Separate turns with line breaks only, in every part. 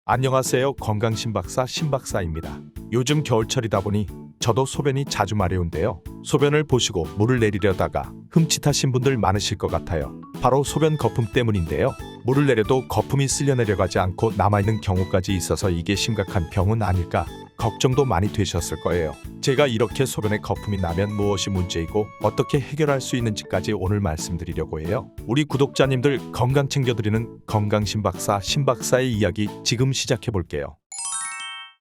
안녕하세요. 건강신박사 신박사입니다. 요즘 겨울철이다 보니 저도 소변이 자주 마려운데요. 소변을 보시고 물을 내리려다가 흠칫하신 분들 많으실 것 같아요. 바로 소변 거품 때문인데요. 물을 내려도 거품이 쓸려 내려가지 않고 남아있는 경우까지 있어서 이게 심각한 병은 아닐까 걱정도 많이 되셨을 거예요. 제가 이렇게 소변에 거품이 나면 무엇이 문제이고 어떻게 해결할 수 있는지까지 오늘 말씀드리려고 해요. 우리 구독자님들 건강 챙겨드리는 건강신박사 신박사의 이야기 지금 시작해볼게요.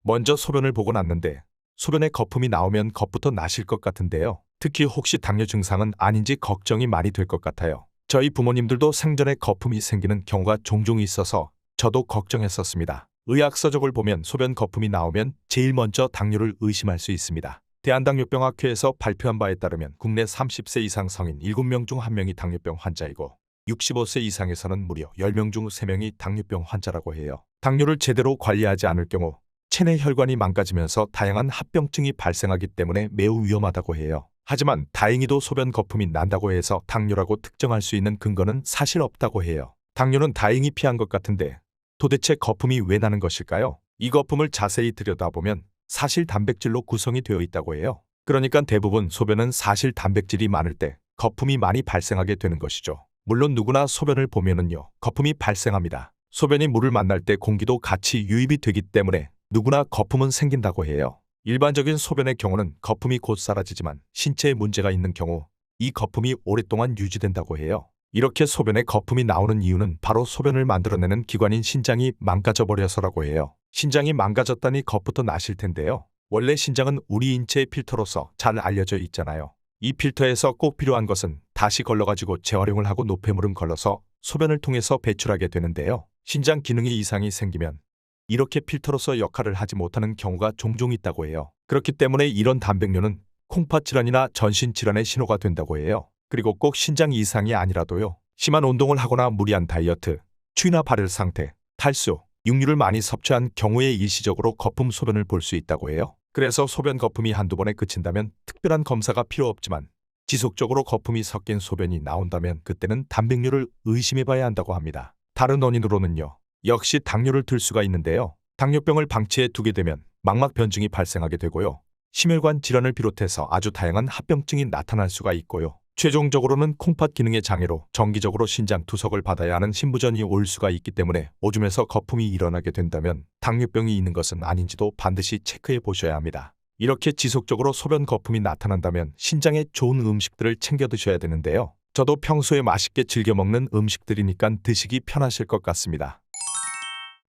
먼저 소변을 보고 났는데 소변에 거품이 나오면 겁부터 나실 것 같은데요. 특히 혹시 당뇨 증상은 아닌지 걱정이 많이 될 것 같아요. 저희 부모님들도 생전에 거품이 생기는 경우가 종종 있어서 저도 걱정했었습니다. 의학서적을 보면 소변 거품이 나오면 제일 먼저 당뇨를 의심할 수 있습니다. 대한당뇨병학회에서 발표한 바에 따르면 국내 30세 이상 성인 7명 중 1명이 당뇨병 환자이고 65세 이상에서는 무려 10명 중 3명이 당뇨병 환자라고 해요. 당뇨를 제대로 관리하지 않을 경우 체내 혈관이 망가지면서 다양한 합병증이 발생하기 때문에 매우 위험하다고 해요. 하지만 다행히도 소변 거품이 난다고 해서 당뇨라고 특정할 수 있는 근거는 사실 없다고 해요. 당뇨는 다행히 피한 것 같은데 도대체 거품이 왜 나는 것일까요? 이 거품을 자세히 들여다보면 사실 단백질로 구성이 되어 있다고 해요. 그러니까 대부분 소변은 사실 단백질이 많을 때 거품이 많이 발생하게 되는 것이죠. 물론 누구나 소변을 보면은요, 거품이 발생합니다. 소변이 물을 만날 때 공기도 같이 유입이 되기 때문에 누구나 거품은 생긴다고 해요. 일반적인 소변의 경우는 거품이 곧 사라지지만 신체에 문제가 있는 경우 이 거품이 오랫동안 유지된다고 해요. 이렇게 소변에 거품이 나오는 이유는 바로 소변을 만들어내는 기관인 신장이 망가져버려서라고 해요. 신장이 망가졌다니 겁부터 나실 텐데요. 원래 신장은 우리 인체의 필터로서 잘 알려져 있잖아요. 이 필터에서 꼭 필요한 것은 다시 걸러가지고 재활용을 하고 노폐물은 걸러서 소변을 통해서 배출하게 되는데요. 신장 기능에 이상이 생기면 이렇게 필터로서 역할을 하지 못하는 경우가 종종 있다고 해요. 그렇기 때문에 이런 단백뇨는 콩팥 질환이나 전신 질환의 신호가 된다고 해요. 그리고 꼭 신장 이상이 아니라도요. 심한 운동을 하거나 무리한 다이어트, 추위나 발열 상태, 탈수, 육류를 많이 섭취한 경우에 일시적으로 거품 소변을 볼 수 있다고 해요. 그래서 소변 거품이 한두 번에 그친다면 특별한 검사가 필요 없지만 지속적으로 거품이 섞인 소변이 나온다면 그때는 단백뇨를 의심해봐야 한다고 합니다. 다른 원인으로는요. 역시 당뇨를 들 수가 있는데요. 당뇨병을 방치해 두게 되면 망막 변증이 발생하게 되고요. 심혈관 질환을 비롯해서 아주 다양한 합병증이 나타날 수가 있고요. 최종적으로는 콩팥 기능의 장애로 정기적으로 신장 투석을 받아야 하는 신부전이 올 수가 있기 때문에 오줌에서 거품이 일어나게 된다면 당뇨병이 있는 것은 아닌지도 반드시 체크해 보셔야 합니다. 이렇게 지속적으로 소변 거품이 나타난다면 신장에 좋은 음식들을 챙겨 드셔야 되는데요. 저도 평소에 맛있게 즐겨 먹는 음식들이니까 드시기 편하실 것 같습니다.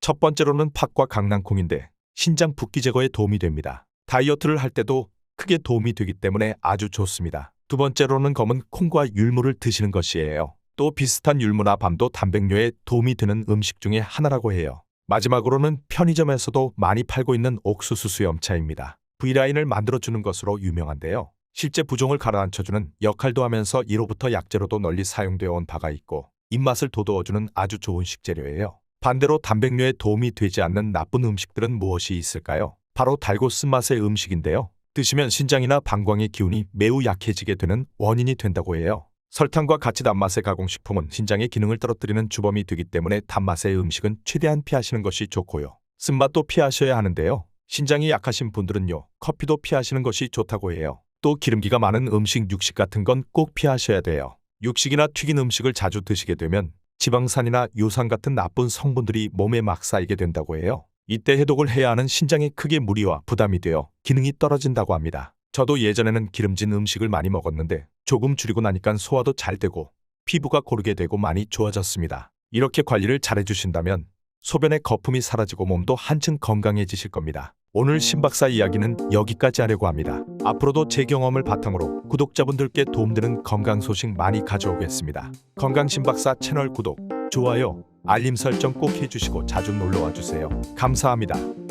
첫 번째로는 팥과 강낭콩인데 신장 붓기 제거에 도움이 됩니다. 다이어트를 할 때도 크게 도움이 되기 때문에 아주 좋습니다. 두 번째로는 검은 콩과 율무를 드시는 것이에요. 또 비슷한 율무나 밤도 단백뇨에 도움이 되는 음식 중에 하나라고 해요. 마지막으로는 편의점에서도 많이 팔고 있는 옥수수 수염차입니다. V라인을 만들어주는 것으로 유명한데요. 실제 부종을 가라앉혀주는 역할도 하면서 이로부터 약재로도 널리 사용되어 온 바가 있고 입맛을 돋워주는 아주 좋은 식재료예요. 반대로 단백뇨에 도움이 되지 않는 나쁜 음식들은 무엇이 있을까요? 바로 달고 쓴맛의 음식인데요. 드시면 신장이나 방광의 기운이 매우 약해지게 되는 원인이 된다고 해요. 설탕과 같이 단맛의 가공식품은 신장의 기능을 떨어뜨리는 주범이 되기 때문에 단맛의 음식은 최대한 피하시는 것이 좋고요. 쓴맛도 피하셔야 하는데요. 신장이 약하신 분들은요. 커피도 피하시는 것이 좋다고 해요. 또 기름기가 많은 음식, 육식 같은 건 꼭 피하셔야 돼요. 육식이나 튀긴 음식을 자주 드시게 되면 지방산이나 요산 같은 나쁜 성분들이 몸에 막 쌓이게 된다고 해요. 이때 해독을 해야 하는 신장에 크게 무리와 부담이 되어 기능이 떨어진다고 합니다. 저도 예전에는 기름진 음식을 많이 먹었는데 조금 줄이고 나니까 소화도 잘 되고 피부가 고르게 되고 많이 좋아졌습니다. 이렇게 관리를 잘 해주신다면 소변의 거품이 사라지고 몸도 한층 건강해지실 겁니다. 오늘 신박사 이야기는 여기까지 하려고 합니다. 앞으로도 제 경험을 바탕으로 구독자분들께 도움되는 건강 소식 많이 가져오겠습니다. 건강신박사 채널 구독, 좋아요, 알림 설정 꼭 해주시고 자주 놀러와 주세요. 감사합니다.